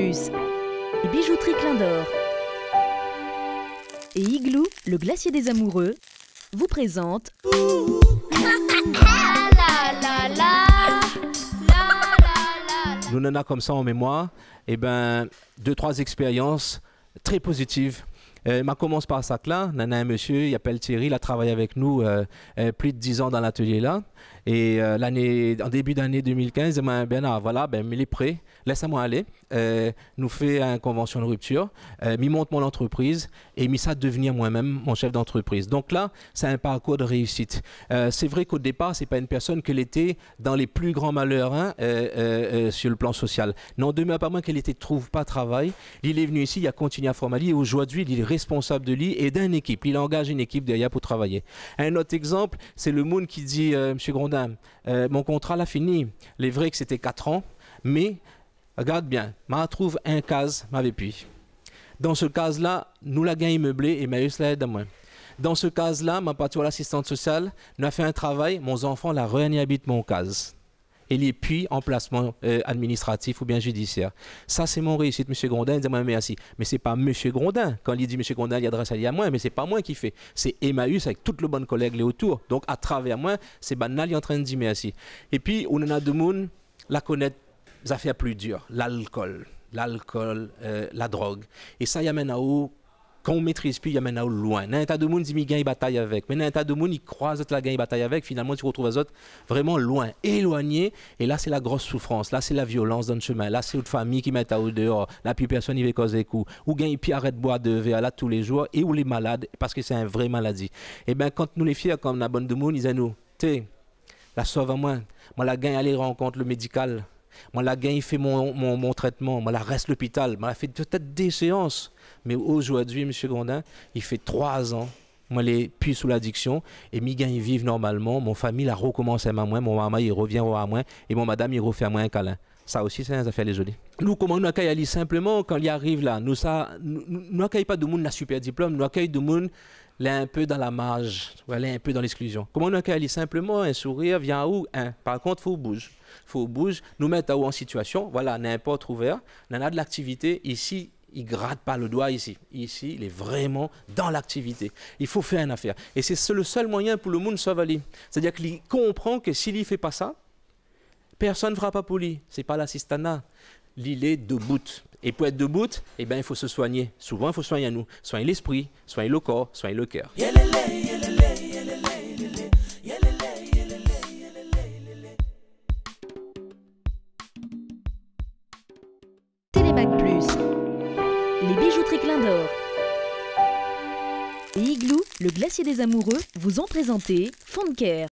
Plus, Bijouterie Clin d'Or et Igloo, le glacier des amoureux, vous présente Nous n'en a comme ça en mémoire, et ben 2-3 expériences très positives. Je commence par ça là. Nana un monsieur, il appelle Thierry, il a travaillé avec nous plus de 10 ans dans l'atelier là. Et en début d'année 2015, il m'a dit, voilà, il est prêt, laisse-moi aller. Nous fait une convention de rupture, il monte mon entreprise et il ça devenir moi-même mon chef d'entreprise. Donc là, c'est un parcours de réussite. C'est vrai qu'au départ, c'est pas une personne qu'elle était dans les plus grands malheurs sur le plan social. N'en demeure pas moins qu'elle était trouve pas travail. Il est venu ici, il a continué à former et aujourd'hui, il est responsable de lui et d'une équipe. Il engage une équipe derrière pour travailler. Un autre exemple, c'est le monde qui dit, Monsieur Grondin, mon contrat l'a fini. Il est vrai que c'était 4 ans, mais regarde bien, je trouve un case, m'avait pu. Dans ce case-là, nous la gagne meublé et Maïus l'a aide à moi. Dans ce case-là, ma partie à l'assistante sociale, nous a fait un travail, mon enfant l'a réhabite mon case. Il est puis en placement administratif ou bien judiciaire. Ça, c'est mon réussite, M. Grondin. Il dit moi merci. Mais ce n'est pas M. Grondin. Quand il dit M. Grondin, il adresse à moi, mais ce n'est pas moi qui fait. C'est Emmaüs avec toutes les bonnes collègues les autour. Donc, à travers moi, c'est banal, il est en train de dire merci. Et puis, on en a deux monde, la connaître, ça fait plus dur. L'alcool, la drogue. Et ça, il y a maintenant quand on maîtrise plus, il y a maintenant loin. Dans un tas de monde, il gagne bataille avec. Mais dans un tas de monde, il croise la gagne bataille avec. Finalement, tu retrouves les autres vraiment loin, éloignés. Et là, c'est la grosse souffrance. Là, c'est la violence dans le chemin. Là, c'est une famille qui met à dehors. Là, plus personne ne veut causer coup. Ou gagne puis arrête de boire de verre là tous les jours. Et ou les malades, parce que c'est une vraie maladie. Et bien, quand nous les fiers, comme la bonne de monde, ils disent nous, tu la sauve à moi. Moi, la gagne aller rencontre le médical. Moi, la gagne fait mon traitement. Moi, la reste l'hôpital. Moi, la fait peut-être des séances. Mais aujourd'hui, M. Grondin, il fait 3 ans. Moi, il est plus sous l'addiction. Et mes gars, ils vivent normalement. Mon famille, a recommencé à moi. Mon maman, il revient à moi. Et mon madame, il refait à moi un câlin. Ça aussi, c'est une affaire les jolies. Nous, comment nous accueillons simplement quand il arrive là? Nous n'accueillons pas de monde à super diplôme. Nous accueillons de monde là un peu dans la marge, un peu dans l'exclusion. Comment nous accueillons simplement? Un sourire vient où? Par contre, il faut bouger. Faut bouger. Nous mettre en situation. Voilà, n'importe ouvert. On a de l'activité ici. Il ne gratte pas le doigt ici. Ici, il est vraiment dans l'activité. Il faut faire une affaire. Et c'est le seul moyen pour le monde de s'avaler. C'est-à-dire qu'il comprend que s'il ne fait pas ça, personne ne fera pas pour lui. Ce n'est pas l'assistanat. Il est debout. Et pour être debout, eh bien, il faut se soigner. Souvent, il faut soigner nous. Soigner l'esprit, soigner le corps, soigner le cœur. Télémac Plus, les bijouteries Clin d'Or et Igloo, le glacier des amoureux, vous ont présenté Fond de Care.